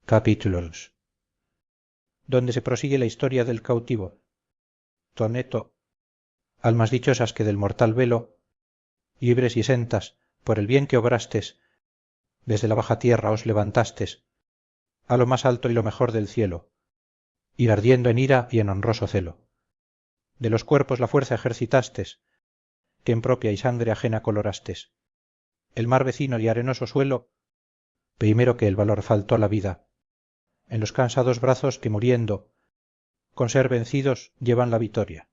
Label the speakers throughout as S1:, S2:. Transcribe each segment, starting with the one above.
S1: capítulos donde se prosigue la historia del cautivo. Toneto, almas dichosas que del mortal velo, libres y sentas, por el bien que obrastes, desde la baja tierra os levantastes, a lo más alto y lo mejor del cielo, ir ardiendo en ira y en honroso celo. De los cuerpos la fuerza ejercitastes, que en propia y sangre ajena colorastes. El mar vecino y arenoso suelo, primero que el valor faltó a la vida, en los cansados brazos que muriendo, con ser vencidos, llevan la vitoria.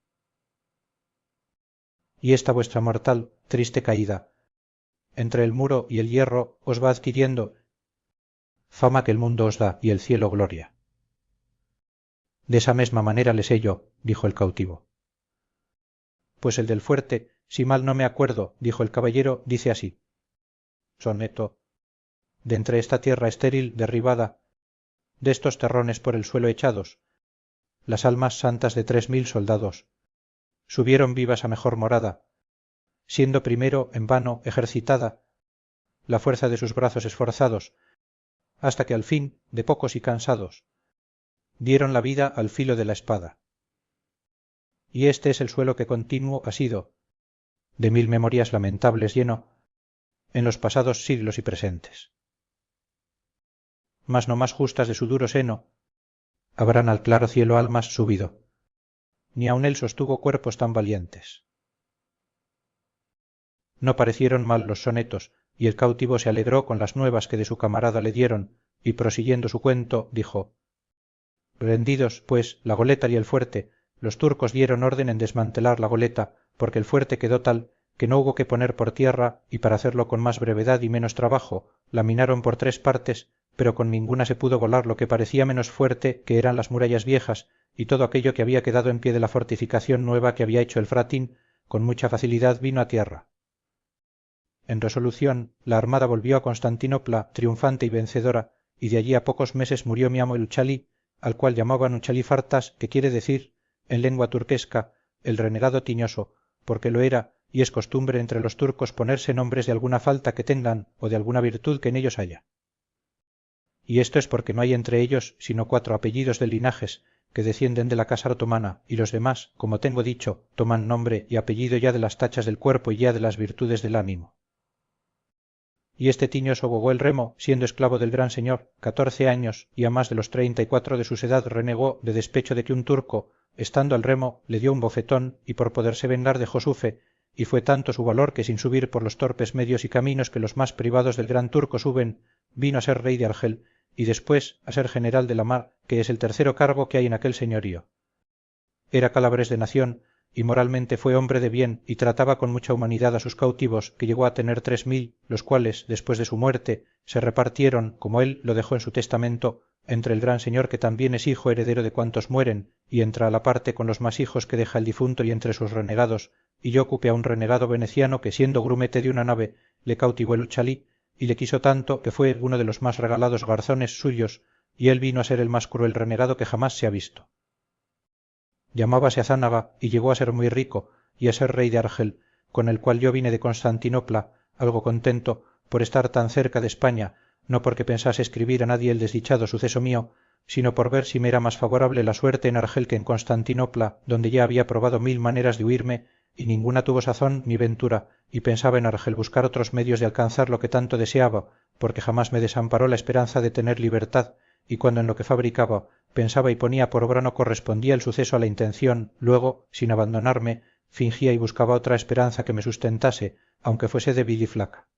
S1: Y esta vuestra mortal, triste caída, entre el muro y el hierro os va adquiriendo fama que el mundo os da y el cielo gloria. De esa mesma manera le sé yo, dijo el cautivo. Pues el del fuerte, si mal no me acuerdo, dijo el caballero, dice así. Soneto. De entre esta tierra estéril derribada, destos terrones por el suelo echados, las almas santas de 3000 soldados subieron vivas a mejor morada, siendo primero en vano ejercitada la fuerza de sus brazos esforzados, hasta que al fin, de pocos y cansados, dieron la vida al filo de la espada. Y este es el suelo que continuo ha sido, de 1000 memorias lamentables lleno, en los pasados siglos y presentes. Mas no más justas de su duro seno, habrán al claro cielo almas subido, ni aun él sostuvo cuerpos tan valientes. No parecieron mal los sonetos, y el cautivo se alegró con las nuevas que de su camarada le dieron, y prosiguiendo su cuento, dijo: rendidos, pues, la goleta y el fuerte, los turcos dieron orden en desmantelar la goleta, porque el fuerte quedó tal que no hubo que poner por tierra, y para hacerlo con más brevedad y menos trabajo, la minaron por 3 partes, pero con ninguna se pudo volar lo que parecía menos fuerte, que eran las murallas viejas, y todo aquello que había quedado en pie de la fortificación nueva que había hecho el fratín, con mucha facilidad vino a tierra. En resolución, la armada volvió a Constantinopla triunfante y vencedora, y de allí a pocos meses murió mi amo el uchalí, al cual llamaban uchalifartas, que quiere decir, en lengua turquesca, el renegado tiñoso, porque lo era, y es costumbre entre los turcos ponerse nombres de alguna falta que tengan o de alguna virtud que en ellos haya. Y esto es porque no hay entre ellos sino 4 apellidos de linajes que descienden de la casa otomana, y los demás, como tengo dicho, toman nombre y apellido ya de las tachas del cuerpo y ya de las virtudes del ánimo. Y este tiñoso bobó el remo, siendo esclavo del gran señor, 14 años, y a más de los 34 de su edad renegó de despecho de que un turco, estando al remo, le dio un bofetón y por poderse vengar dejó su fe, y fue tanto su valor que sin subir por los torpes medios y caminos que los más privados del gran turco suben, vino a ser rey de Argel, y después a ser general de la mar, que es el tercero cargo que hay en aquel señorío. Era calabres de nación, y moralmente fue hombre de bien y trataba con mucha humanidad a sus cautivos, que llegó a tener 3000, los cuales, después de su muerte, se repartieron, como él lo dejó en su testamento, entre el gran señor que también es hijo heredero de cuantos mueren, y entre a la parte con los más hijos que deja el difunto y entre sus renegados, y yo ocupé a un renegado veneciano que siendo grumete de una nave le cautivó el uchalí, y le quiso tanto que fue uno de los más regalados garzones suyos, y él vino a ser el más cruel renegado que jamás se ha visto. Llamábase Azánaga y llegó a ser muy rico y a ser rey de Argel, con el cual yo vine de Constantinopla, algo contento por estar tan cerca de España, no porque pensase escribir a nadie el desdichado suceso mío, sino por ver si me era más favorable la suerte en Argel que en Constantinopla, donde ya había probado 1000 maneras de huirme, y ninguna tuvo sazón ni ventura, y pensaba en Argel buscar otros medios de alcanzar lo que tanto deseaba, porque jamás me desamparó la esperanza de tener libertad, y cuando en lo que fabricaba pensaba y ponía por obra no correspondía el suceso a la intención, luego, sin abandonarme, fingía y buscaba otra esperanza que me sustentase, aunque fuese débil y flaca.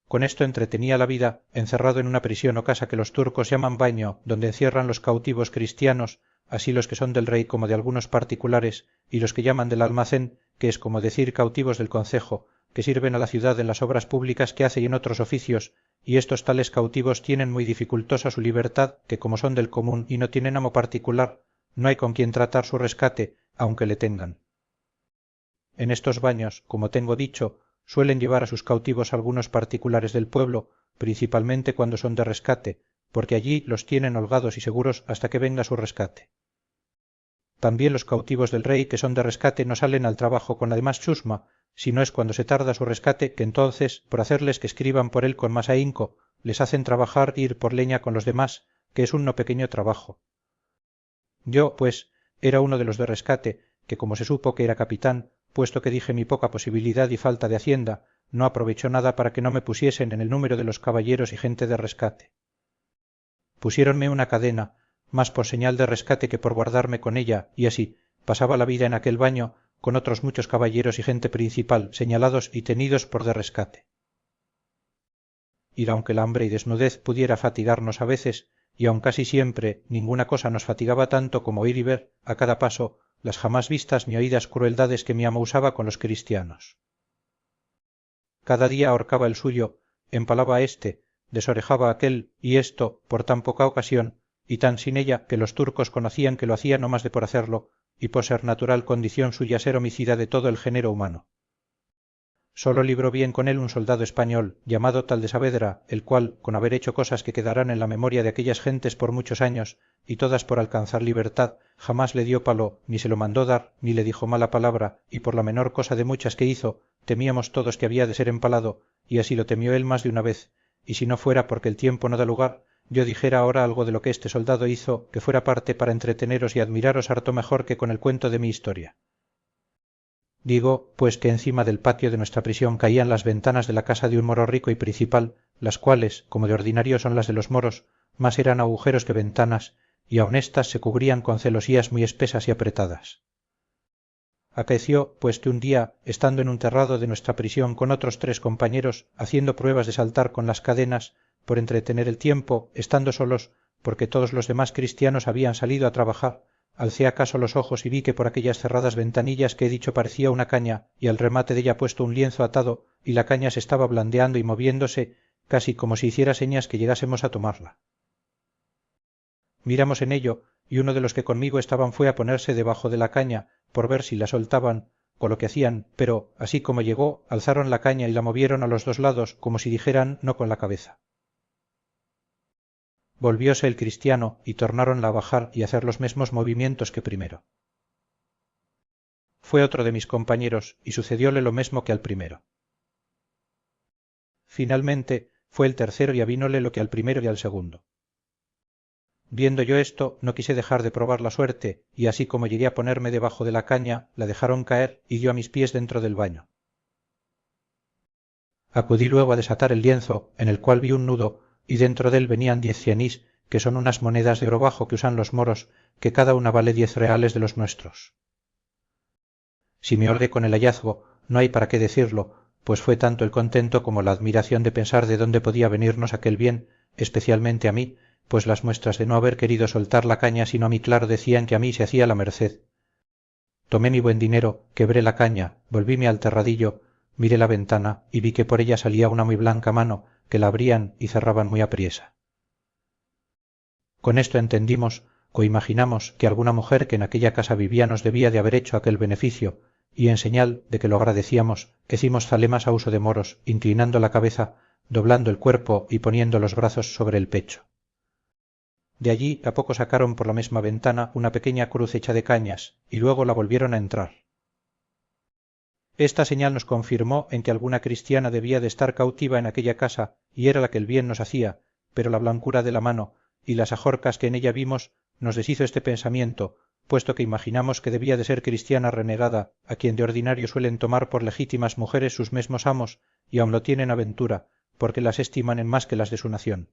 S1: Con esto entretenía la vida, encerrado en una prisión o casa que los turcos llaman baño, donde encierran los cautivos cristianos, así los que son del rey como de algunos particulares, y los que llaman del almacén, que es como decir cautivos del concejo, que sirven a la ciudad en las obras públicas que hace y en otros oficios, y estos tales cautivos tienen muy dificultosa su libertad, que como son del común y no tienen amo particular, no hay con quien tratar su rescate, aunque le tengan. En estos baños, como tengo dicho, suelen llevar a sus cautivos algunos particulares del pueblo, principalmente cuando son de rescate, porque allí los tienen holgados y seguros hasta que venga su rescate. También los cautivos del rey que son de rescate no salen al trabajo con la demás chusma, si no es cuando se tarda su rescate, que entonces, por hacerles que escriban por él con más ahínco, les hacen trabajar ir por leña con los demás, que es un no pequeño trabajo. Yo, pues, era uno de los de rescate, que como se supo que era capitán, puesto que dije mi poca posibilidad y falta de hacienda, no aprovechó nada para que no me pusiesen en el número de los caballeros y gente de rescate. Pusiéronme una cadena, más por señal de rescate que por guardarme con ella, y así pasaba la vida en aquel baño con otros muchos caballeros y gente principal señalados y tenidos por de rescate. Y aunque la hambre y desnudez pudiera fatigarnos a veces, y aun casi siempre ninguna cosa nos fatigaba tanto como oír y ver a cada paso las jamás vistas ni oídas crueldades que mi amo usaba con los cristianos. Cada día ahorcaba el suyo, empalaba a éste, desorejaba a aquel, y esto por tan poca ocasión y tan sin ella que los turcos conocían que lo hacía no más de por hacerlo y por ser natural condición suya ser homicida de todo el género humano. Sólo libró bien con él un soldado español, llamado tal de Saavedra, el cual, con haber hecho cosas que quedarán en la memoria de aquellas gentes por muchos años, y todas por alcanzar libertad, jamás le dio palo, ni se lo mandó dar, ni le dijo mala palabra, y por la menor cosa de muchas que hizo, temíamos todos que había de ser empalado, y así lo temió él más de una vez, y si no fuera porque el tiempo no da lugar, yo dijera ahora algo de lo que este soldado hizo, que fuera parte para entreteneros y admiraros harto mejor que con el cuento de mi historia. Digo, pues que encima del patio de nuestra prisión caían las ventanas de la casa de un moro rico y principal, las cuales, como de ordinario son las de los moros, más eran agujeros que ventanas, y aun éstas se cubrían con celosías muy espesas y apretadas. Acaeció, pues que un día, estando en un terrado de nuestra prisión con otros 3 compañeros, haciendo pruebas de saltar con las cadenas, por entretener el tiempo, estando solos, porque todos los demás cristianos habían salido a trabajar, alcé acaso los ojos y vi que por aquellas cerradas ventanillas que he dicho parecía una caña y al remate della puesto un lienzo atado y la caña se estaba blandeando y moviéndose casi como si hiciera señas que llegásemos a tomarla. Miramos en ello y uno de los que conmigo estaban fue a ponerse debajo de la caña por ver si la soltaban o lo que hacían, pero así como llegó alzaron la caña y la movieron a los 2 lados como si dijeran no con la cabeza. Volvióse el cristiano y tornáronla a bajar y hacer los mesmos movimientos que primero. Fue otro de mis compañeros y sucedióle lo mesmo que al primero. Finalmente fue el tercero y avínole lo que al primero y al segundo. Viendo yo esto no quise dejar de probar la suerte y así como llegué a ponerme debajo de la caña la dejaron caer y dio a mis pies dentro del baño. Acudí luego a desatar el lienzo en el cual vi un nudo y dentro dél venían 10 cianís, que son unas monedas de oro bajo que usan los moros, que cada una vale 10 reales de los nuestros. Si me holgué con el hallazgo, no hay para qué decirlo, pues fue tanto el contento como la admiración de pensar de dónde podía venirnos aquel bien, especialmente a mí, pues las muestras de no haber querido soltar la caña sino a mí claro decían que a mí se hacía la merced. Tomé mi buen dinero, quebré la caña, volvíme al terradillo, miré la ventana y vi que por ella salía una muy blanca mano, que la abrían y cerraban muy apriesa. Con esto entendimos o imaginamos que alguna mujer que en aquella casa vivía nos debía de haber hecho aquel beneficio, y en señal de que lo agradecíamos, hicimos zalemas a uso de moros, inclinando la cabeza, doblando el cuerpo y poniendo los brazos sobre el pecho. De allí a poco sacaron por la mesma ventana una pequeña cruz hecha de cañas, y luego la volvieron a entrar. Esta señal nos confirmó en que alguna cristiana debía de estar cautiva en aquella casa, y era la que el bien nos hacía, pero la blancura de la mano y las ajorcas que en ella vimos nos deshizo este pensamiento, puesto que imaginamos que debía de ser cristiana renegada, a quien de ordinario suelen tomar por legítimas mujeres sus mesmos amos, y aun lo tienen a ventura, porque las estiman en más que las de su nación.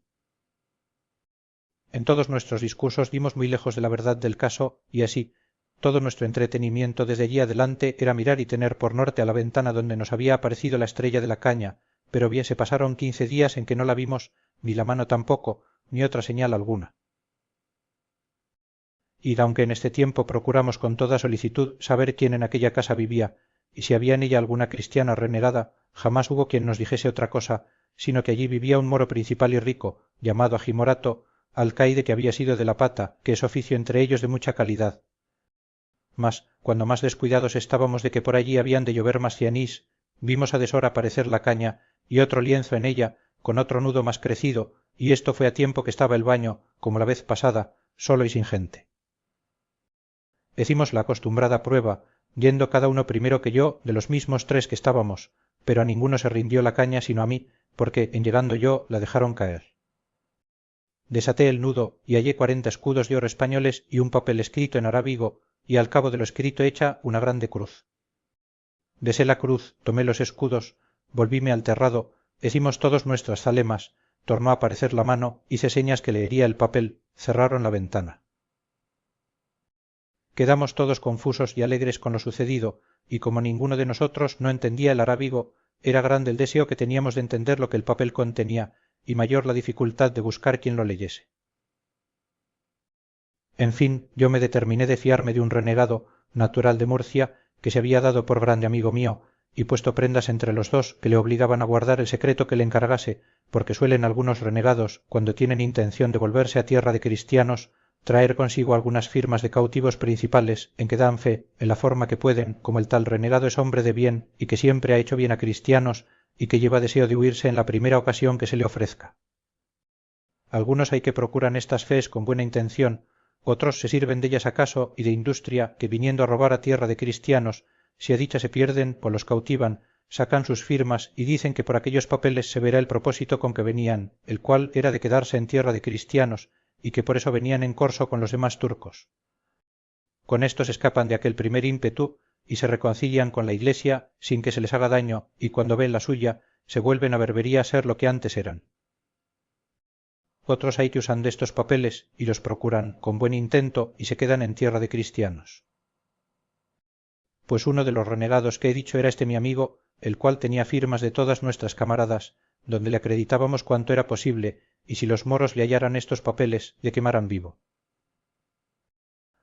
S1: En todos nuestros discursos dimos muy lejos de la verdad del caso, y así, todo nuestro entretenimiento desde allí adelante era mirar y tener por norte a la ventana donde nos había aparecido la estrella de la caña, pero bien se pasaron 15 días en que no la vimos, ni la mano tampoco, ni otra señal alguna. Y aunque en este tiempo procuramos con toda solicitud saber quién en aquella casa vivía, y si había en ella alguna cristiana renegada, jamás hubo quien nos dijese otra cosa, sino que allí vivía un moro principal y rico, llamado Agimorato, alcaide que había sido de la pata, que es oficio entre ellos de mucha calidad. Mas, cuando más descuidados estábamos de que por allí habían de llover más cianís, vimos a deshora aparecer la caña y otro lienzo en ella, con otro nudo más crecido, y esto fue a tiempo que estaba el baño, como la vez pasada, solo y sin gente. Hicimos la acostumbrada prueba, yendo cada uno primero que yo de los mismos 3 que estábamos, pero a ninguno se rindió la caña sino a mí, porque en llegando yo la dejaron caer. Desaté el nudo y hallé 40 escudos de oro españoles y un papel escrito en arábigo y al cabo de lo escrito hecha una grande cruz. Desé la cruz, tomé los escudos, volvíme al terrado, hecimos todos nuestras zalemas, tornó a aparecer la mano, hice señas que leería el papel, cerraron la ventana. Quedamos todos confusos y alegres con lo sucedido, y como ninguno de nosotros no entendía el arábigo, era grande el deseo que teníamos de entender lo que el papel contenía, y mayor la dificultad de buscar quien lo leyese. En fin, yo me determiné de fiarme de un renegado, natural de Murcia, que se había dado por grande amigo mío, y puesto prendas entre los dos que le obligaban a guardar el secreto que le encargase, porque suelen algunos renegados, cuando tienen intención de volverse a tierra de cristianos, traer consigo algunas firmas de cautivos principales en que dan fe, en la forma que pueden, como el tal renegado es hombre de bien y que siempre ha hecho bien a cristianos y que lleva deseo de huirse en la primera ocasión que se le ofrezca. Algunos hay que procuran estas fees con buena intención, otros se sirven dellas acaso y de industria que viniendo a robar a tierra de cristianos, si a dicha se pierden o los cautivan, sacan sus firmas y dicen que por aquellos papeles se verá el propósito con que venían, el cual era de quedarse en tierra de cristianos, y que por eso venían en corso con los demás turcos. Con esto se escapan de aquel primer ímpetu y se reconcilian con la iglesia sin que se les haga daño, y cuando ven la suya, se vuelven a berbería ser lo que antes eran. Otros hay que usan de estos papeles y los procuran con buen intento y se quedan en tierra de cristianos. Pues uno de los renegados que he dicho era este mi amigo, el cual tenía firmas de todas nuestras camaradas, donde le acreditábamos cuanto era posible, y si los moros le hallaran estos papeles, le quemaran vivo.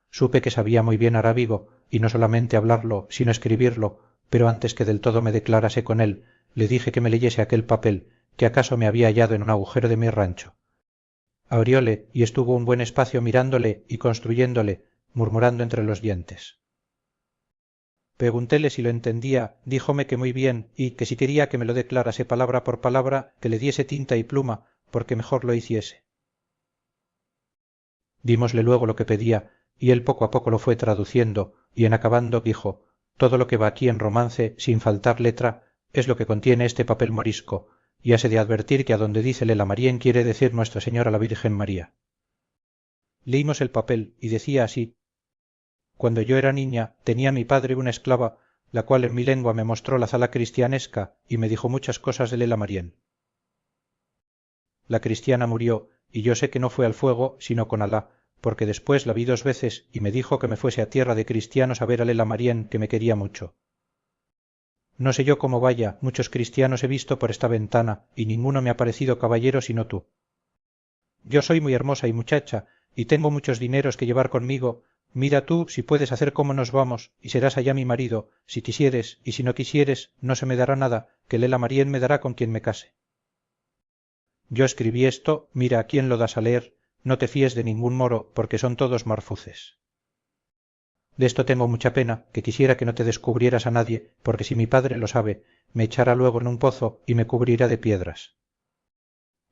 S1: Supe que sabía muy bien arábigo, y no solamente hablarlo, sino escribirlo, pero antes que del todo me declarase con él, le dije que me leyese aquel papel, que acaso me había hallado en un agujero de mi rancho. Abrióle y estuvo un buen espacio mirándole y construyéndole, murmurando entre los dientes. Preguntéle si lo entendía, díjome que muy bien y que si quería que me lo declarase palabra por palabra, que le diese tinta y pluma, porque mejor lo hiciese. Dímosle luego lo que pedía, y él poco a poco lo fue traduciendo, y en acabando dijo, todo lo que va aquí en romance, sin faltar letra, es lo que contiene este papel morisco, y hase de advertir que adonde dice Lela Marién quiere decir Nuestra Señora la Virgen María. Leímos el papel, y decía así: cuando yo era niña tenía mi padre una esclava, la cual en mi lengua me mostró la zala cristianesca y me dijo muchas cosas de Lela Marién. La cristiana murió, y yo sé que no fue al fuego, sino con Alá, porque después la vi 2 veces y me dijo que me fuese a tierra de cristianos a ver a Lela Marién, que me quería mucho. No sé yo cómo vaya, muchos cristianos he visto por esta ventana, y ninguno me ha parecido caballero sino tú. Yo soy muy hermosa y muchacha, y tengo muchos dineros que llevar conmigo. Mira tú si puedes hacer cómo nos vamos, y serás allá mi marido, si quisieres, y si no quisieres, no se me dará nada, que Lela Marién me dará con quien me case. Yo escribí esto, mira a quién lo das a leer, no te fíes de ningún moro, porque son todos marfuces. De esto tengo mucha pena, que quisiera que no te descubrieras a nadie, porque si mi padre lo sabe, me echará luego en un pozo y me cubrirá de piedras.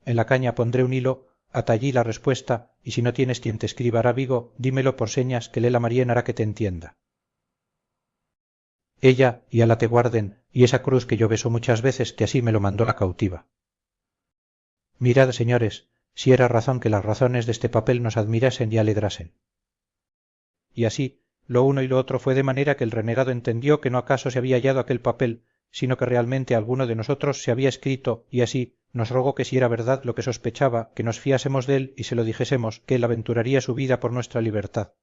S1: En la caña pondré un hilo, ata allí la respuesta, y si no tienes quien te escriba arábigo, dímelo por señas que Lela Marién hará que te entienda. Ella y Alá te guarden, y esa cruz que yo beso muchas veces, que así me lo mandó la cautiva. Mirad, señores, si era razón que las razones de este papel nos admirasen y alegrasen. Y así, lo uno y lo otro fue de manera que el renegado entendió que no acaso se había hallado aquel papel, sino que realmente alguno de nosotros se había escrito, y así nos rogó que si era verdad lo que sospechaba, que nos fiásemos de él y se lo dijésemos, que él aventuraría su vida por nuestra libertad.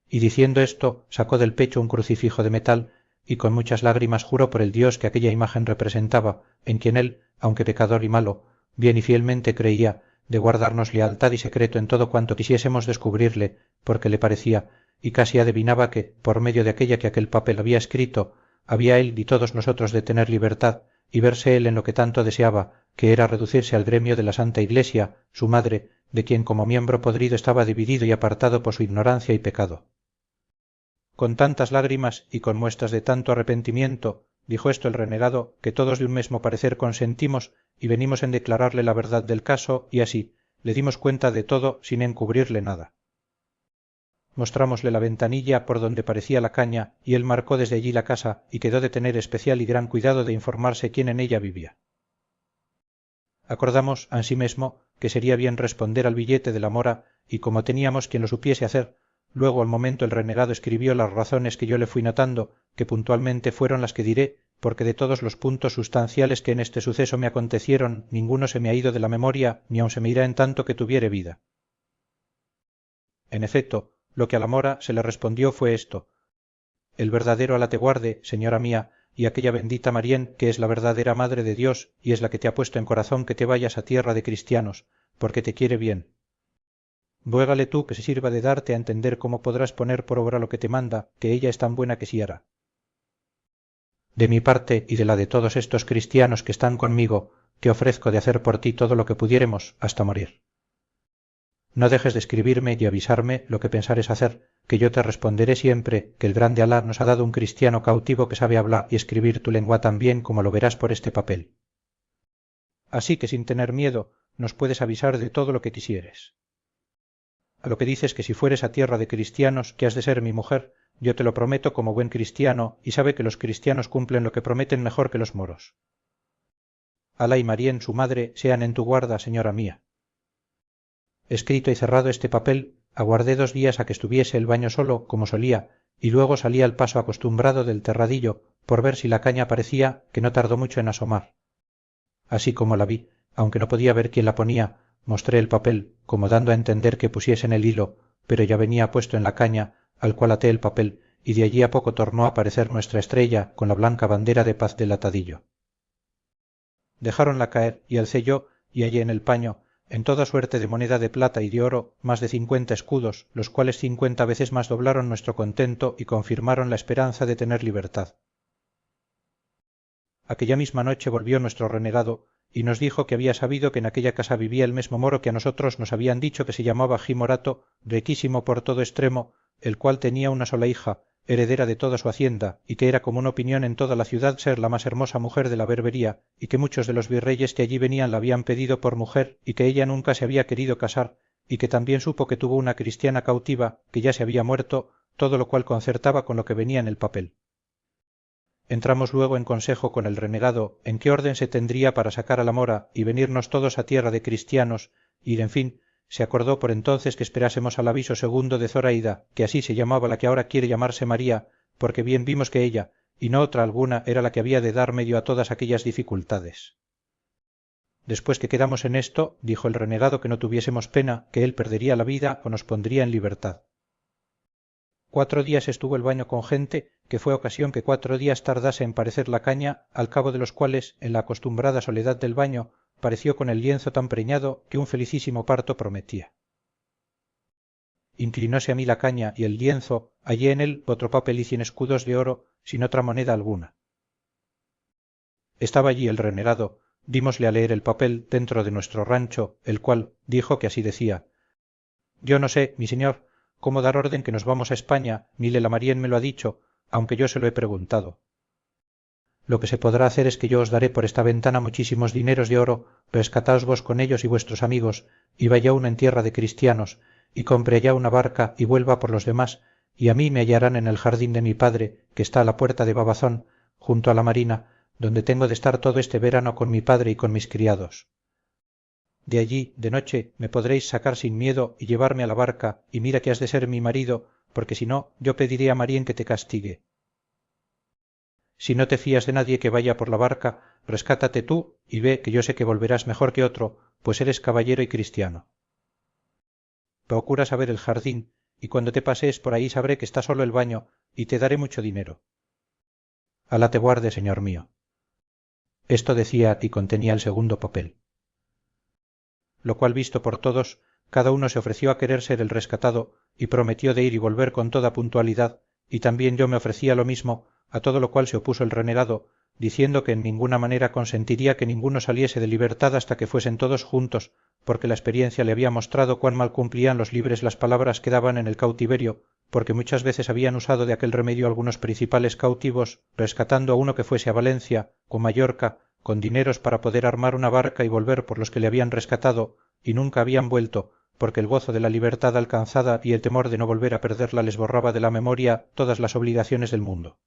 S1: Y diciendo esto, sacó del pecho un crucifijo de metal, y con muchas lágrimas juró por el Dios que aquella imagen representaba, en quien él, aunque pecador y malo, bien y fielmente creía, de guardarnos lealtad y secreto en todo cuanto quisiésemos descubrirle, porque le parecía, y casi adivinaba que, por medio de aquella que aquel papel había escrito, había él y todos nosotros de tener libertad y verse él en lo que tanto deseaba, que era reducirse al gremio de la Santa Iglesia, su madre, de quien como miembro podrido estaba dividido y apartado por su ignorancia y pecado. Con tantas lágrimas y con muestras de tanto arrepentimiento, dijo esto el renegado, que todos de un mesmo parecer consentimos y venimos en declararle la verdad del caso, y así le dimos cuenta de todo sin encubrirle nada. Mostrámosle la ventanilla por donde parecía la caña, y él marcó desde allí la casa y quedó de tener especial y gran cuidado de informarse quién en ella vivía. acordamos ansimesmo que sería bien responder al billete de la mora y como teníamos quien lo supiese hacer, luego al momento el renegado escribió las razones que yo le fui notando, que puntualmente fueron las que diré, porque de todos los puntos sustanciales que en este suceso me acontecieron ninguno se me ha ido de la memoria ni aun se me irá en tanto que tuviere vida. En efecto, lo que a la mora se le respondió fue esto: el verdadero Alá te guarde, señora mía, y aquella bendita Marién que es la verdadera madre de Dios y es la que te ha puesto en corazón que te vayas a tierra de cristianos, porque te quiere bien. Vuégale tú que se sirva de darte a entender cómo podrás poner por obra lo que te manda, que ella es tan buena que sí hará. De mi parte y de la de todos estos cristianos que están conmigo, te ofrezco de hacer por ti todo lo que pudiéremos hasta morir. No dejes de escribirme y avisarme lo que pensares hacer, que yo te responderé siempre que el grande Alá nos ha dado un cristiano cautivo que sabe hablar y escribir tu lengua tan bien como lo verás por este papel. Así que sin tener miedo nos puedes avisar de todo lo que quisieres. A lo que dices que si fueres a tierra de cristianos que has de ser mi mujer, yo te lo prometo como buen cristiano y sabe que los cristianos cumplen lo que prometen mejor que los moros. Alá y Marién, su madre, sean en tu guarda, señora mía. Escrito y cerrado este papel, aguardé 2 días a que estuviese el baño solo, como solía, y luego salí al paso acostumbrado del terradillo, por ver si la caña parecía, que no tardó mucho en asomar. Así como la vi, aunque no podía ver quién la ponía, mostré el papel, como dando a entender que pusiesen el hilo, pero ya venía puesto en la caña, al cual até el papel, y de allí a poco tornó a aparecer nuestra estrella con la blanca bandera de paz del atadillo. Dejáronla caer y alcé yo, y hallé en el paño, en toda suerte de moneda de plata y de oro, más de 50 escudos, los cuales 50 veces más doblaron nuestro contento y confirmaron la esperanza de tener libertad. Aquella misma noche volvió nuestro renegado y nos dijo que había sabido que en aquella casa vivía el mesmo moro que a nosotros nos habían dicho que se llamaba Gí Morato, riquísimo por todo extremo, el cual tenía una sola hija, heredera de toda su hacienda, y que era común opinión en toda la ciudad ser la más hermosa mujer de la berbería, y que muchos de los virreyes que allí venían la habían pedido por mujer, y que ella nunca se había querido casar, y que también supo que tuvo una cristiana cautiva, que ya se había muerto, todo lo cual concertaba con lo que venía en el papel. Entramos luego en consejo con el renegado en qué orden se tendría para sacar a la mora y venirnos todos a tierra de cristianos, y en fin, se acordó por entonces que esperásemos al aviso segundo de Zoraida, que así se llamaba la que ahora quiere llamarse María, porque bien vimos que ella, y no otra alguna, era la que había de dar medio a todas aquellas dificultades. Después que quedamos en esto, dijo el renegado que no tuviésemos pena, que él perdería la vida o nos pondría en libertad. 4 días estuvo el baño con gente, que fue ocasión que 4 días tardase en parecer la caña, al cabo de los cuales, en la acostumbrada soledad del baño, pareció con el lienzo tan preñado que un felicísimo parto prometía. Inclinóse a mí la caña y el lienzo, hallé en él otro papel y 100 escudos de oro, sin otra moneda alguna. Estaba allí el renegado, dímosle a leer el papel dentro de nuestro rancho, el cual dijo que así decía: yo no sé, mi señor, cómo dar orden que nos vamos a España, ni la Marién me lo ha dicho, aunque yo se lo he preguntado. Lo que se podrá hacer es que yo os daré por esta ventana muchísimos dineros de oro, rescataos vos con ellos y vuestros amigos, y vaya uno en tierra de cristianos, y compre allá una barca y vuelva por los demás, y a mí me hallarán en el jardín de mi padre, que está a la puerta de Babazón, junto a la marina, donde tengo de estar todo este verano con mi padre y con mis criados. De allí, de noche, me podréis sacar sin miedo y llevarme a la barca, y mira que has de ser mi marido, porque si no, yo pediré a Marién que te castigue. Si no te fías de nadie que vaya por la barca, rescátate tú y ve que yo sé que volverás mejor que otro, pues eres caballero y cristiano. Procura saber el jardín, y cuando te pases por ahí sabré que está solo el baño, y te daré mucho dinero. Alá te guarde, señor mío. Esto decía y contenía el segundo papel. Lo cual visto por todos, cada uno se ofreció a querer ser el rescatado, y prometió de ir y volver con toda puntualidad, y también yo me ofrecía lo mismo, a todo lo cual se opuso el renegado, diciendo que en ninguna manera consentiría que ninguno saliese de libertad hasta que fuesen todos juntos, porque la experiencia le había mostrado cuán mal cumplían los libres las palabras que daban en el cautiverio, porque muchas veces habían usado de aquel remedio algunos principales cautivos, rescatando a uno que fuese a Valencia o Mallorca, con dineros para poder armar una barca y volver por los que le habían rescatado, y nunca habían vuelto, porque el gozo de la libertad alcanzada y el temor de no volver a perderla les borraba de la memoria todas las obligaciones del mundo.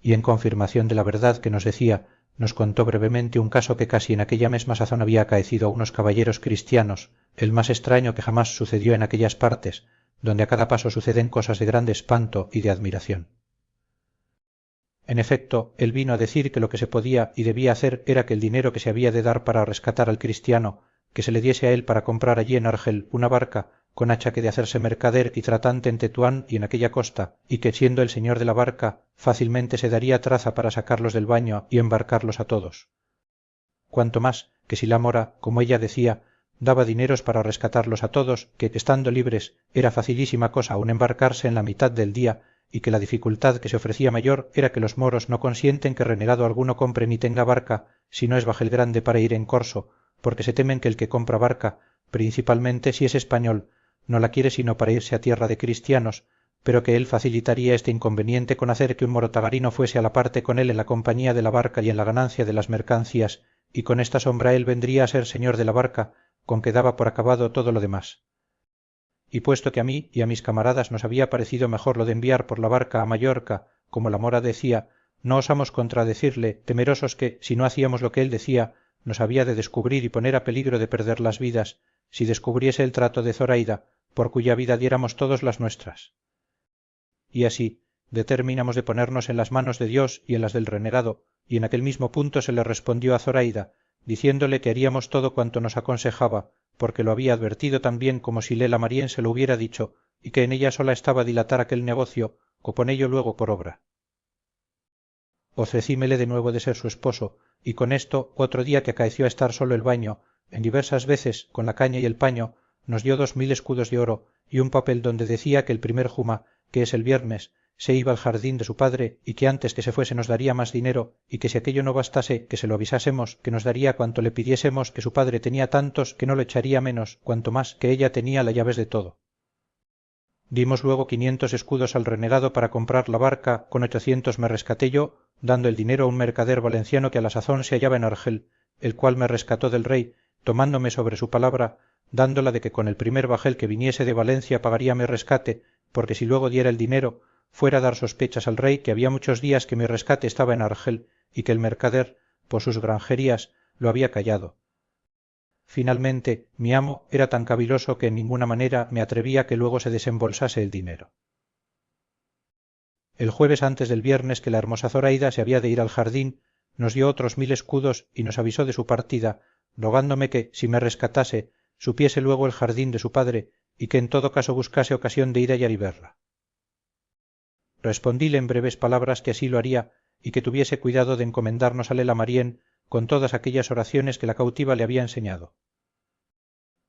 S1: Y en confirmación de la verdad que nos decía, nos contó brevemente un caso que casi en aquella mesma sazón había acaecido a unos caballeros cristianos, el más extraño que jamás sucedió en aquellas partes, donde a cada paso suceden cosas de grande espanto y de admiración. En efecto, él vino a decir que lo que se podía y debía hacer era que el dinero que se había de dar para rescatar al cristiano, que se le diese a él para comprar allí en Argel una barca, con achaque de hacerse mercader y tratante en Tetuán y en aquella costa, y que siendo el señor de la barca, fácilmente se daría traza para sacarlos del baño y embarcarlos a todos. Cuanto más que si la mora, como ella decía, daba dineros para rescatarlos a todos, que estando libres era facilísima cosa aún embarcarse en la mitad del día, y que la dificultad que se ofrecía mayor era que los moros no consienten que renegado alguno compre ni tenga barca, si no es bajel grande para ir en corso, porque se temen que el que compra barca, principalmente si es español, no la quiere sino para irse a tierra de cristianos, pero que él facilitaría este inconveniente con hacer que un morotagarino fuese a la parte con él en la compañía de la barca y en la ganancia de las mercancías, y con esta sombra él vendría a ser señor de la barca, con que daba por acabado todo lo demás. Y puesto que a mí y a mis camaradas nos había parecido mejor lo de enviar por la barca a Mallorca, como la mora decía, no osamos contradecirle, temerosos que, si no hacíamos lo que él decía, nos había de descubrir y poner a peligro de perder las vidas, si descubriese el trato de Zoraida, por cuya vida diéramos todos las nuestras. Y así, determinamos de ponernos en las manos de Dios y en las del renegado, y en aquel mismo punto se le respondió a Zoraida, diciéndole que haríamos todo cuanto nos aconsejaba, porque lo había advertido tan bien como si Lela Marién se lo hubiera dicho, y que en ella sola estaba dilatar aquel negocio, o ponello luego por obra. Ofrecímele de nuevo de ser su esposo, y con esto otro día que acaeció a estar solo el baño, en diversas veces, con la caña y el paño, nos dio 2000 escudos de oro, y un papel donde decía que el primer juma, que es el viernes, se iba al jardín de su padre, y que antes que se fuese nos daría más dinero, y que si aquello no bastase, que se lo avisásemos, que nos daría cuanto le pidiésemos, que su padre tenía tantos que no lo echaría menos, cuanto más que ella tenía las llaves de todo. Dimos luego 500 escudos al renegado para comprar la barca, con 800 me rescaté yo, dando el dinero a un mercader valenciano que a la sazón se hallaba en Argel, el cual me rescató del rey, tomándome sobre su palabra, dándola de que con el primer bajel que viniese de Valencia pagaría mi rescate, porque si luego diera el dinero, fuera a dar sospechas al rey que había muchos días que mi rescate estaba en Argel, y que el mercader, por sus granjerías, lo había callado. Finalmente, mi amo era tan caviloso que en ninguna manera me atrevía que luego se desembolsase el dinero. El jueves antes del viernes que la hermosa Zoraida se había de ir al jardín, nos dio otros 1000 escudos y nos avisó de su partida, rogándome que, si me rescatase, supiese luego el jardín de su padre y que en todo caso buscase ocasión de ir allá y verla. Respondíle en breves palabras que así lo haría y que tuviese cuidado de encomendarnos a Lela Marién con todas aquellas oraciones que la cautiva le había enseñado.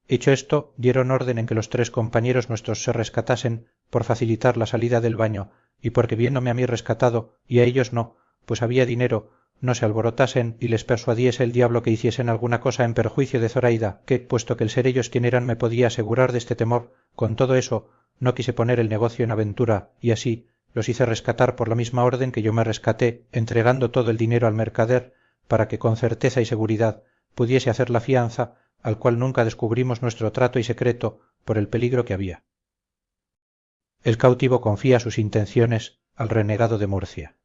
S1: Hecho esto, dieron orden en que los 3 compañeros nuestros se rescatasen por facilitar la salida del baño, y porque viéndome a mí rescatado y a ellos no, pues había dinero, no se alborotasen y les persuadiese el diablo que hiciesen alguna cosa en perjuicio de Zoraida, que, puesto que el ser ellos quien eran me podía asegurar de este temor, con todo eso no quise poner el negocio en aventura, y así los hice rescatar por la misma orden que yo me rescaté, entregando todo el dinero al mercader, para que con certeza y seguridad pudiese hacer la fianza, al cual nunca descubrimos nuestro trato y secreto por el peligro que había. El cautivo confía sus intenciones al renegado de Murcia.